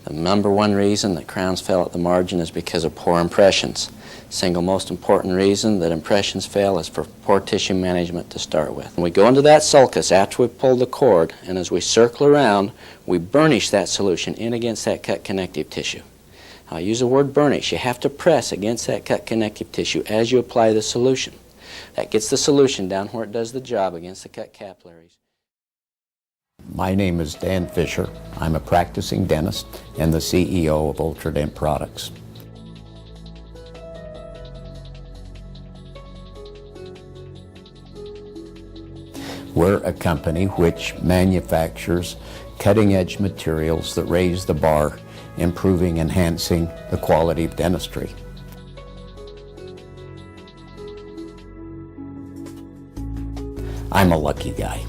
The number one reason that crowns fail at the margin is because of poor impressions. Single most important reason that impressions fail is for poor tissue management to start with. And we go into that sulcus after we've pulled the cord, and as we circle around, we burnish that solution in against that cut connective tissue. I'll use the word burnish. You have to press against that cut connective tissue as you apply the solution. That gets the solution down where it does the job against the cut capillaries. My name is Dan Fisher. I'm a practicing dentist and the CEO of Ultradent Products. We're a company which manufactures cutting-edge materials that raise the bar, improving, enhancing the quality of dentistry. I'm a lucky guy.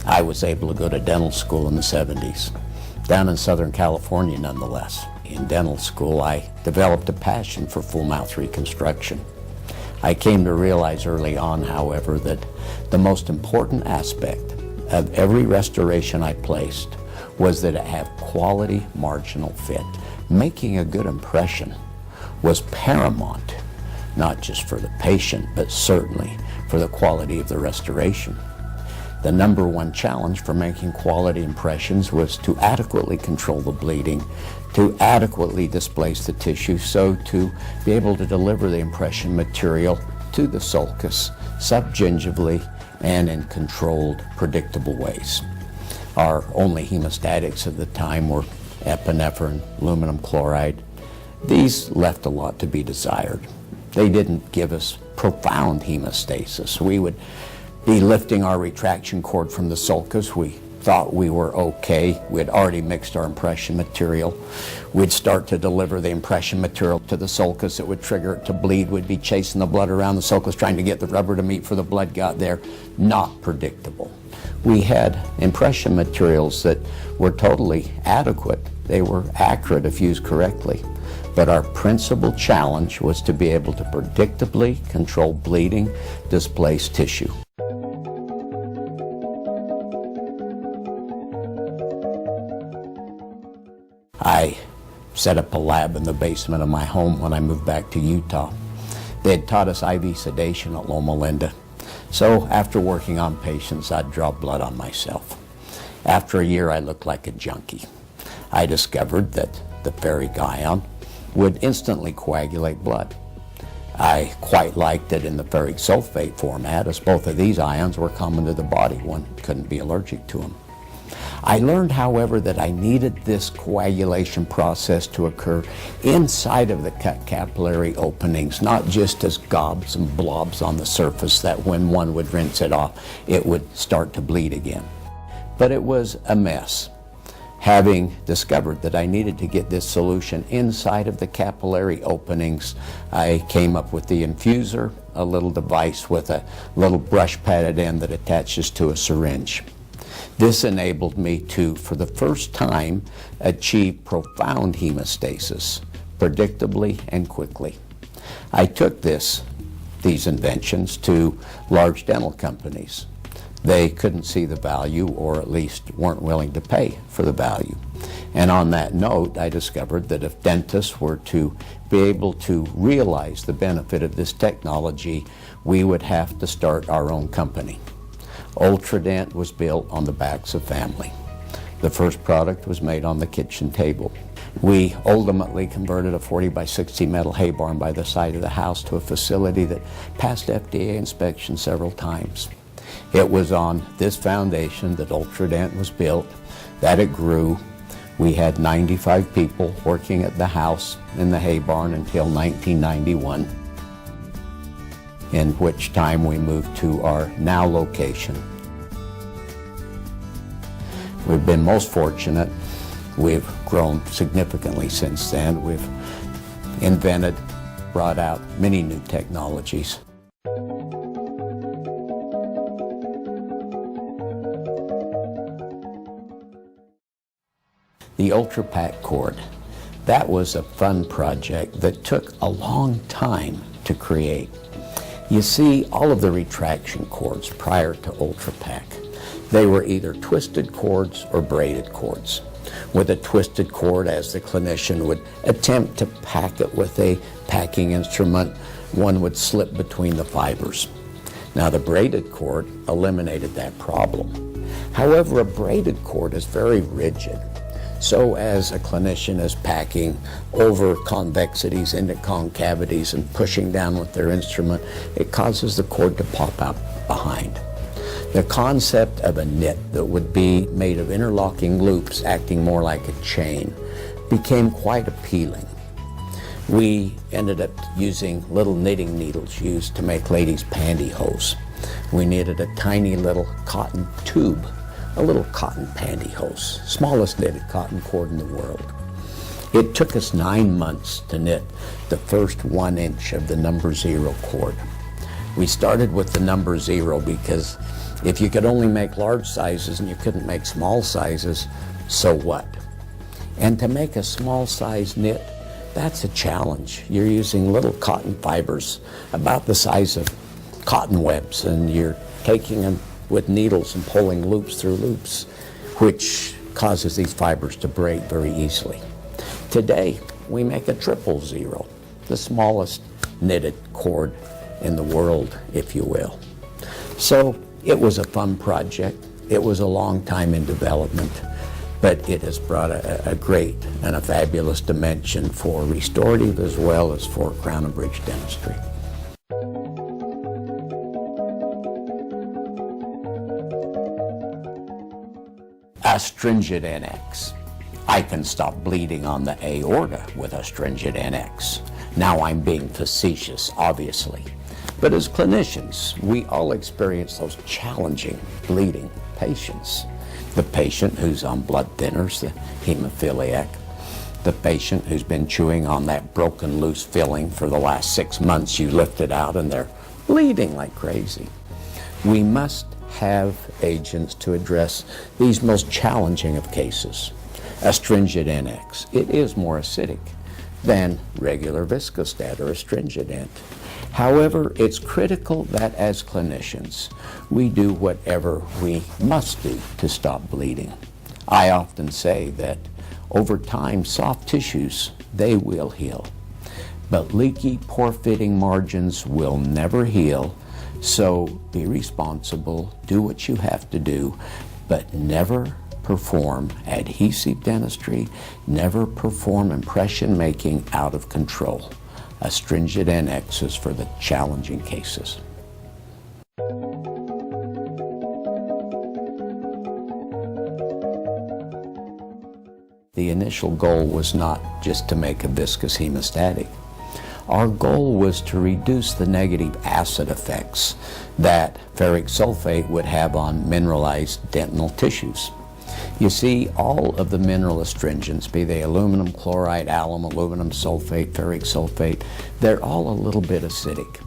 I was able to go to dental school in the 70s, down in Southern California nonetheless. In dental school, I developed a passion for full mouth reconstruction. I came to realize early on, however, that the most important aspect of every restoration I placed was that it have quality marginal fit. Making a good impression was paramount, not just for the patient, but certainly for the quality of the restoration. The number one challenge for making quality impressions was to adequately control the bleeding, to adequately displace the tissue, so to be able to deliver the impression material to the sulcus subgingivally and in controlled, predictable ways. Our only hemostatics at the time were epinephrine, aluminum chloride. These left a lot to be desired. They didn't give us profound hemostasis. We would be lifting our retraction cord from the sulcus. We thought we were okay. We had already mixed our impression material. We'd start to deliver the impression material to the sulcus. It would trigger it to bleed. We'd be chasing the blood around the sulcus, trying to get the rubber to meet before the blood got there. Not predictable. We had impression materials that were totally adequate. They were accurate if used correctly. But our principal challenge was to be able to predictably control bleeding, displace tissue. I set up a lab in the basement of my home when I moved back to Utah. They had taught us IV sedation at Loma Linda. So after working on patients, I'd draw blood on myself. After a year, I looked like a junkie. I discovered that the ferric ion would instantly coagulate blood. I quite liked it in the ferric sulfate format, as both of these ions were common to the body. One couldn't be allergic to them. I learned, however, that I needed this coagulation process to occur inside of the cut capillary openings, not just as gobs and blobs on the surface that when one would rinse it off, it would start to bleed again. But it was a mess. Having discovered that I needed to get this solution inside of the capillary openings, I came up with the infuser, a little device with a little brush padded end that attaches to a syringe. This enabled me to, for the first time, achieve profound hemostasis, predictably and quickly. I took these inventions to large dental companies. They couldn't see the value, or at least weren't willing to pay for the value. And on that note, I discovered that if dentists were to be able to realize the benefit of this technology, we would have to start our own company. Ultradent was built on the backs of family. The first product was made on the kitchen table. We ultimately converted a 40 by 60 metal hay barn by the side of the house to a facility that passed FDA inspection several times. It was on this foundation that Ultradent was built, that it grew. We had 95 people working at the house in the hay barn until 1991. In which time we moved to our now location. We've been most fortunate. We've grown significantly since then. We've invented, brought out many new technologies. The UltraPack cord, that was a fun project that took a long time to create. You see, all of the retraction cords prior to UltraPack, they were either twisted cords or braided cords. with a twisted cord as the clinician would attempt to pack it with a packing instrument. One would slip between the fibers. Now, the braided cord eliminated that problem. However, a braided cord is very rigid. So as a clinician is packing over convexities into concavities and pushing down with their instrument, it causes the cord to pop out behind. The concept of a knit that would be made of interlocking loops acting more like a chain became quite appealing. We ended up using little knitting needles used to make ladies' pantyhose. We knitted a tiny little cotton tube, a little cotton pantyhose, smallest knitted cotton cord in the world. It took us 9 months to knit the first 1 inch of the number 0 cord. We started with the number 0 because if you could only make large sizes and you couldn't make small sizes, so what? And to make a small size knit, that's a challenge. You're using little cotton fibers about the size of cotton webs, and you're taking them with needles and pulling loops through loops, which causes these fibers to break very easily. Today, we make a 000, the smallest knitted cord in the world, if you will. So it was a fun project. It was a long time in development, but it has brought a great and a fabulous dimension for restorative as well as for crown and bridge dentistry. Astringent NX. I can stop bleeding on the aorta with astringent NX. Now I'm being facetious, obviously. But as clinicians, we all experience those challenging bleeding patients. The patient who's on blood thinners, the hemophiliac, the patient who's been chewing on that broken loose filling for the last 6 months, you lift it out and they're bleeding like crazy. We must have agents to address these most challenging of cases. Astringent NX, it is more acidic than regular viscostat or astringent. However, it's critical that as clinicians, we do whatever we must do to stop bleeding. I often say that over time, soft tissues, they will heal. But leaky, poor-fitting margins will never heal. So be responsible, do what you have to do, but never perform adhesive dentistry, never perform impression making out of control. Astringent NX is for the challenging cases. The initial goal was not just to make a viscous hemostatic. Our goal was to reduce the negative acid effects that ferric sulfate would have on mineralized dental tissues. You see, all of the mineral astringents, be they aluminum chloride, alum, aluminum sulfate, ferric sulfate, they're all a little bit acidic.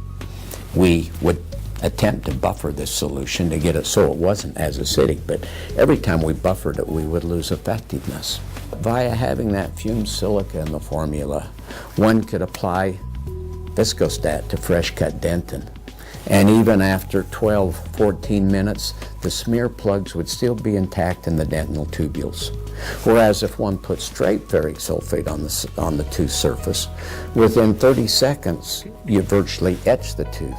We would attempt to buffer this solution to get it so it wasn't as acidic, but every time we buffered it, we would lose effectiveness. Via having that fumed silica in the formula, one could apply viscostat to fresh-cut dentin. And even after 12, 14 minutes, the smear plugs would still be intact in the dentinal tubules. Whereas if one put straight ferric sulfate on the tooth surface, within 30 seconds, you virtually etch the tooth.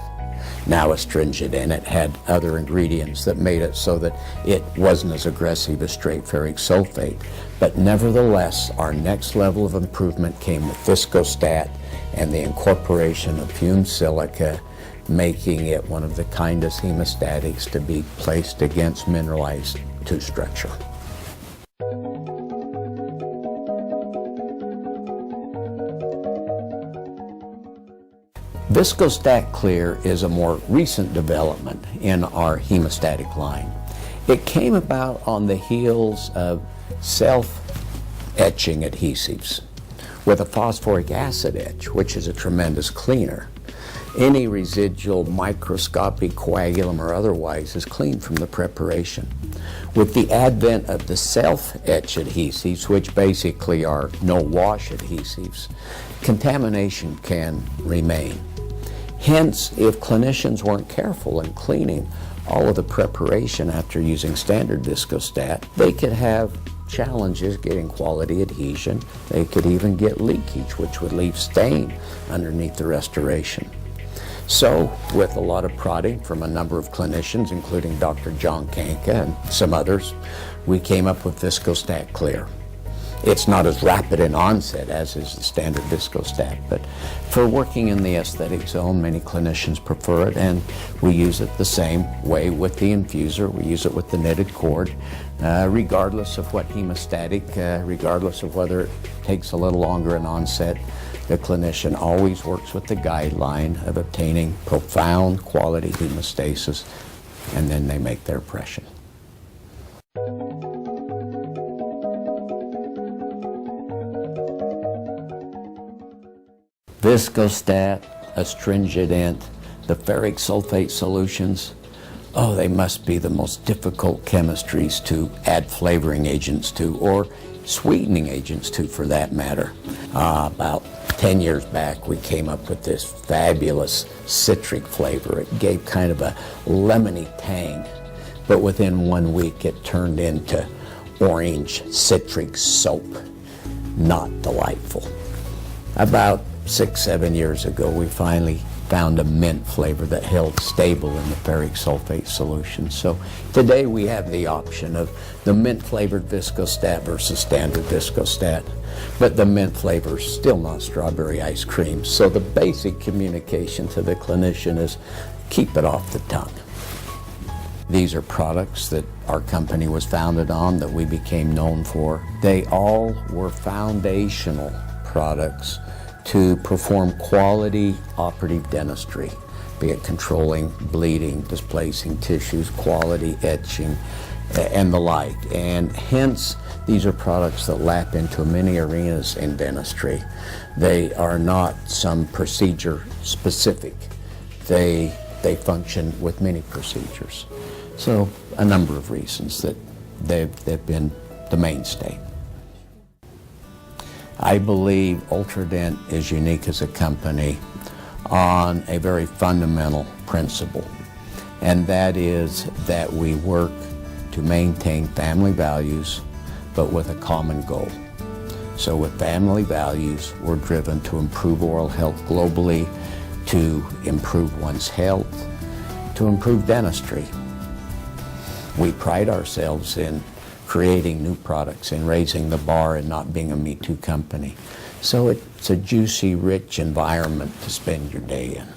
Now astringent in it had other ingredients that made it so that it wasn't as aggressive as straight ferric sulfate. But nevertheless, our next level of improvement came with viscostat and the incorporation of fumed silica, making it one of the kindest hemostatics to be placed against mineralized tooth structure. Viscostat Clear is a more recent development in our hemostatic line. It came about on the heels of self-etching adhesives with a phosphoric acid etch, which is a tremendous cleaner. Any residual microscopic coagulum or otherwise is cleaned from the preparation. With the advent of the self-etch adhesives, which basically are no-wash adhesives, contamination can remain. Hence, if clinicians weren't careful in cleaning all of the preparation after using standard viscostat, they could have challenge is getting quality adhesion. They could even get leakage, which would leave stain underneath the restoration. So, with a lot of prodding from a number of clinicians, including Dr. John Kanka and some others, we came up with Viscostat Clear. It's not as rapid in onset as is the standard Viscostat, but for working in the aesthetic zone, many clinicians prefer it, and we use it the same way with the infuser. We use it with the knitted cord, regardless of what hemostatic, regardless of whether it takes a little longer in onset. The clinician always works with the guideline of obtaining profound quality hemostasis, and then they make their impression. Viscostat, Astringent, the ferric sulfate solutions, oh, they must be the most difficult chemistries to add flavoring agents to, or sweetening agents to, for that matter. About 10 years back, we came up with this fabulous citric flavor. It gave kind of a lemony tang, but within 1 week it turned into orange citric soap. Not delightful. About 6-7 years ago, we finally found a mint flavor that held stable in the ferric sulfate solution. So today we have the option of the mint flavored Viscostat versus standard Viscostat, but the mint flavor is still not strawberry ice cream. So the basic communication to the clinician is keep it off the tongue. These are products that our company was founded on, that we became known for. They all were foundational products to perform quality operative dentistry, be it controlling bleeding, displacing tissues, quality etching, and the like. And hence, these are products that lap into many arenas in dentistry. They are not some procedure specific. They function with many procedures. So a number of reasons that they've been the mainstay. I believe Ultradent is unique as a company on a very fundamental principle, and that is that we work to maintain family values, but with a common goal. So with family values, we're driven to improve oral health globally, to improve one's health, to improve dentistry. We pride ourselves in creating new products and raising the bar and not being a Me Too company. So it's a juicy, rich environment to spend your day in.